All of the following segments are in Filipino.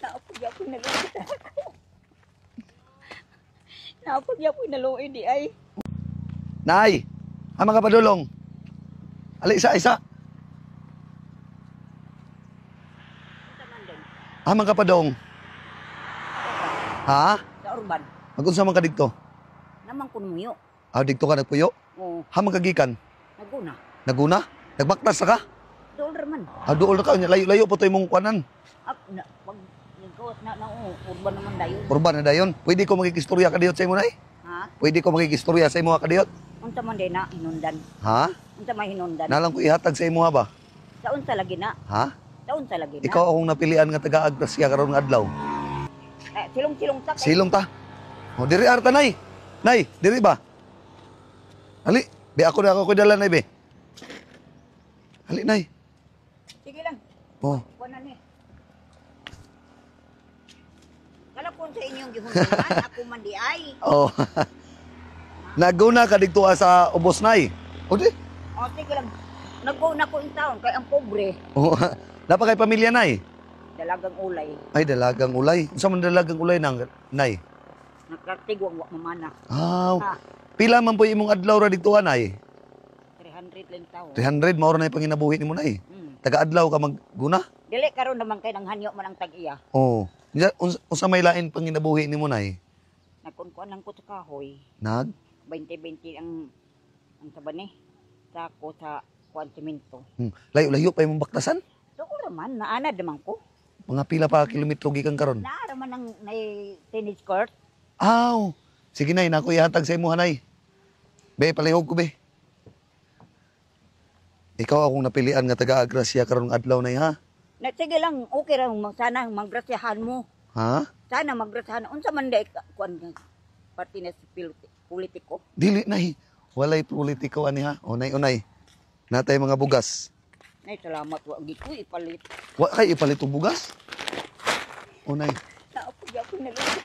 Naapagya ko naluoy. Naapagya ko naluoy di ay. Nay, mga padulong. Ali, isa-isa. Mga padong. Ha? Sa urban. Magunsa man ka dito? Namang kunmuyo. Dito ka nagpuyo? Oo. Hamang kagikan? Naguna. Naguna? Nagbaktas na ka? Doon raman. Dool na ka. Layo-layo po ito yung mong kuanan. Pag nagkawas na urban naman dayon. Urban na dayon. Pwede ko magkikistorya ka diyot sa imo, nay? Ha? Pwede ko magkikistorya sa imo ka diyot? Unsa man din na hinundan. Ha? Unsa may hinundan. Nalang ko ihatag sa imo ba? Sa unsa lagi na. Ha? Sa unsa lagi na. Ikaw akong napilian nga taga-Agrasya karon nga adlaw. Silong-silong ta. Silong ta. Diri arta, nay. Nay, diri ba? Ali, be ako na ako dala, nay, be. Ali, nay. Sige lang. Oh. Kuan na ni. Kala ko sa inyong gihundan ako man di ay. Oh. Naguna ka dito sa ubos, nay. O di? O sige lang. Naguna ko in town kay ang pobre. Oh. Napa kay pamilya, nay? Dalagang ulay. Ay, dalagang ulay. Unsa man dalagang ulay nang, nay? Nagkatigwang wa mamana. Ah. Pila man po imong adlaw ra dito, nay? 300 lang tao. 300 mao na yung panginabuhi nimo, nay. Mm. Taga-adlaw ka magguna? Dili karon naman kay nang hanyo man ang tag-iya. Oh. Unsa may lain panginabuhi nimo, nay? Nagkunkuan lang ko sa kahoy. Nag? 20-20 ang saban ni. Sako sa kuan semento. Layo-layo pa imong baktasan? Doon raman naanad naman ko. Mga pila pa kilometro gikan karon? Naa raman ang tennis court. Aw. Sige, nay, nako ihatag sa imo, hanay. Be, palihog ko, be. Ikaw akong napilian nga taga-Agrasya karon nga adlaw, nay, ha? Na sige lang okay ra sana maggrasyahan mo. Ha? Sana maggrasyahan. Unsa man day kuan party na sa politiko. Dili, nay. Walay politiko, ani, ha? Unay. Natay mga bugas. Nay salamat wa gi ko ipalit. Wa kay ipalit og bugas? Unay. Naapagya ko naluoy.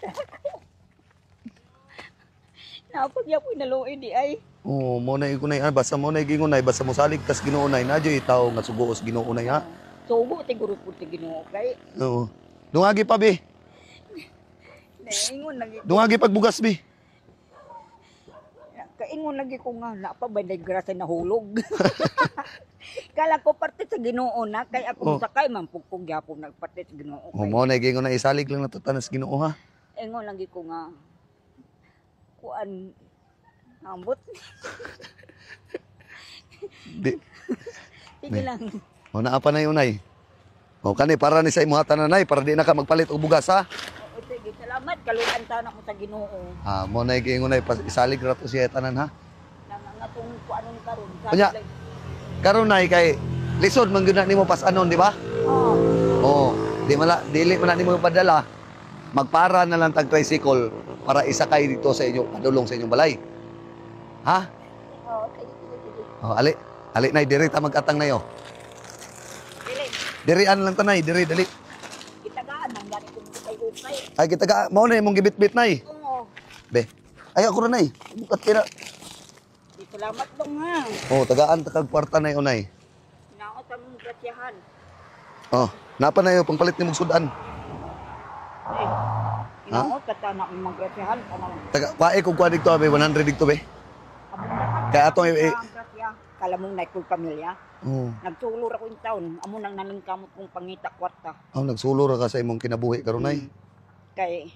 Naapagya ko naluoy di ay. Oh, mo nay kunay, basta mo nay gingunay, basta mo salig tas Ginoo nay, nadyo itaw nga sugoos Ginoo nay, ha? Sugo siguro po ti Ginoo kay. Oo. Dungagi pa, be. Naingon lagi. Dungagi pagbugas, be. Kaingon lagi ko nga na pa ba grasa na hulog. Kala ko parte sa Ginoo na kay ako sakay man pugpug gyapon nagparte sa Ginoo. Oh, mo nay gingunay isalig lang natutanas Ginoo, ha? Ingon lagi ko nga kuan ambot. Di. Sige lang. O naa pa na unay. O kani para ni sa imong tananay para di na ka magpalit og bugas, ha? O sige, salamat kaluan sana ko sa Ginoo. Mo nay gingunay isalig ra to siya tanan, ha? Nangangatong kuanon karon. Kunya. Karon nay kay lisod man gyud na nimo pas anon, di ba? Oh. Dili man na nimo padala. Magpara na lang tag tricycle para isakay dito sa inyo, padulong sa inyong balay. Ha? Oh, sige. Ali nay diri ta mag-atang nayo. Dili, Dirian lang tanay, diri dali. kitagaan nang gani kung ukay-ukay. Ay kita ka mao na imong gibit-bit nay. Oo. Be. Ay ako ra nay. Bukat kira. Di salamat dong ha. Tagaan ta kag kwarta nay unay. Naot ang grasyahan. Napa na yo pangpalit nimong sudan. Inaot ka ta na maggrasyahan ka naman. Pae kog kuan dito be 100 dito be. Kaya atong grasya. Kala mong na kong pamilya. Oh, Nagsulor ako in town. Amo nang nalingkamot kong pangita kwarta. nagsulor ka sa imong kinabuhi karon nay. Kay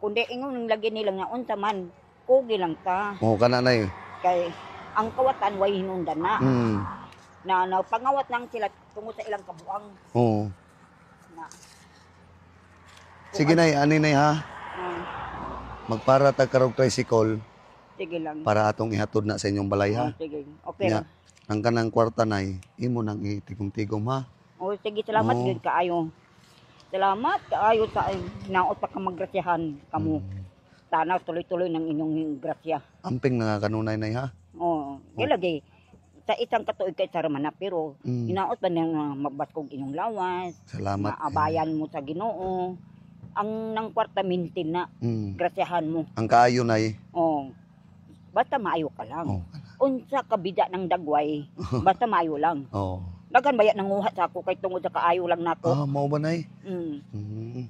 kundi ingon lagi nila nga unsa man kugi lang ta. Kana nay. Kay ang kawatan way hinungdan na. Na pangawat lang sila tungod sa ilang kabuang Oh. na. Sige nay, ani nay, ha. Magpara ta karog tricycle Sige lang. para atong ihatod na sa inyong balay, ha. Sige. Okay Nya, lang. ang kanang kwarta nay, imo nang itigom-tigom, ha. Sige, salamat gyud kaayo. Salamat kaayo sa naot pa ka maggrasyahan kamo. Sana tuloy-tuloy ng inyong grasya. Amping nga kanunay nay, ha. Lagi sa isang katuig kay Saramana pero inaot ba nang magbaskog inyong lawas. Salamat. Maabayan mo sa Ginoo. Ang nang kwarta mintin na grasyahan mo. Ang kaayo nay. Basta maayo ka lang. Oh. Unsa kabida ng dagway, basta maayo lang. Oh. Dagan baya nanguha sa ako kay tungod sa kaayo lang nato. Mao ba nay?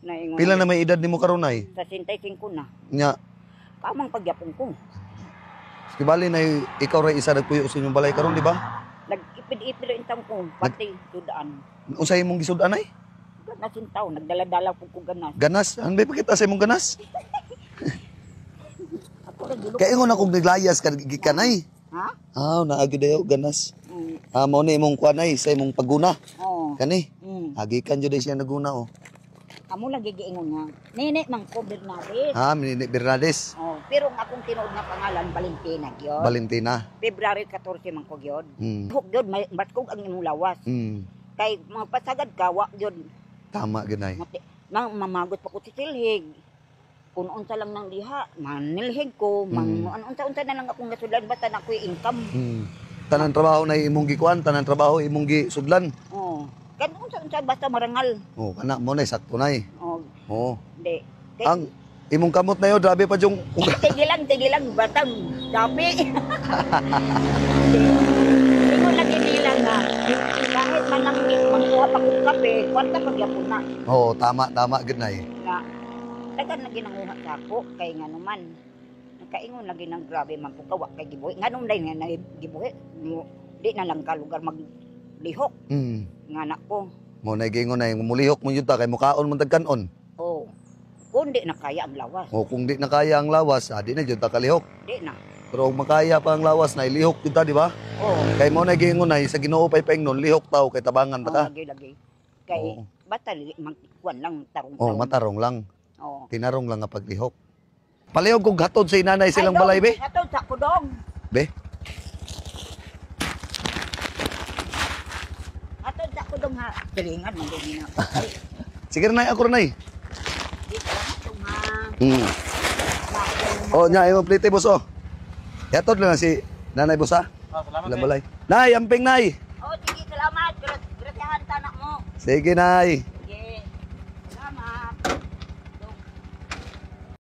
Naingon Pila na may edad nimo karon nay? Sa 65 na. Nya, Kamang pagyapon ko. kibali na ikaw ray isa nagpuyo sa inyong balay karon, di ba? Nag-ipid-ipid rin tang ko, pati sudaan. Unsay imong gisud-an ay? Ganas yung tao, nagdala-dala po ko ganas. Ganas, ano ba pakita sa imong ganas? Ako rin dulog. Kaya ingon akong naglayas ka gikanay. Ha? Naagi dayo ganas. Mm. Mao ni imong kuanay sa imong pagguna. Oo. Kani, Mm. jud day siya naguna oh. Amo lagi giingon nga. Nene man ko Bernades. Minini Bernades, Oh, pero ang akong tinuod nga pangalan Valentina gyud. Valentina. February 14 man ko gyud. Mm. Huk gyud may batkog ang imong lawas. Mm. Kay mga pasagad ka wa gyud Tama ginay. mamagot pa ko titilhig. Kung unsa lang nang diha, manilhig ko, unsa-unsa na lang akong nasudlan basta na ko'y income. Mm. Tanan trabaho na imong gikuan, tanan trabaho imong gisudlan. Oh. Kan unsa-unsa basta marangal. Oh, kana mo na sakto nay. Oh, Oh. di. Ang imong kamot na yo, grabe pa yung Tigilang, batang gabi. Ingon lagi nila nga, kahit man lang magkuha pa kong kape, kwarta pagyapon na. Oh, tama ginay. Na, dagan na ginanguha sa ako, kay nga naman, nakaingon lagi ng grabe man po kawa kay gibuhi. Nga nung dahil nga gibuhi, di na lang ka lugar maglihok. Mm. Nga na ko. Mo na gingon na yung mulihok mo yun ta kay mukaon mo tagkanon. Oh, kung di na kaya ang lawas, O kung di na kaya ang lawas, di na jud ta kalihok. di na. Pero kung makaya pa ang lawas na ilihok jud ta, di ba? Oh, Kay mo na gingon na sa Ginoo pay paingnon lihok taw kay tabangan ta ka. lagi. Kay, Oo. basta magkuhan lang tarong. Oh, matarong lang. Oh. Tinarong lang nga paglihok. Palihog kog hatod sa inanay silang balay be. Atod sa kudong. Be. Atod sa kudong ha. Galingan man din na. Ay, Sige na ako nay. di ko na ha. Mm. Oh, nya imong plite boss oh. Hatod lang si nanay boss ha. Salamat. Silang balay. Nay, amping nay. Oh, sige, salamat. Gratihan tanak mo. Sige nay.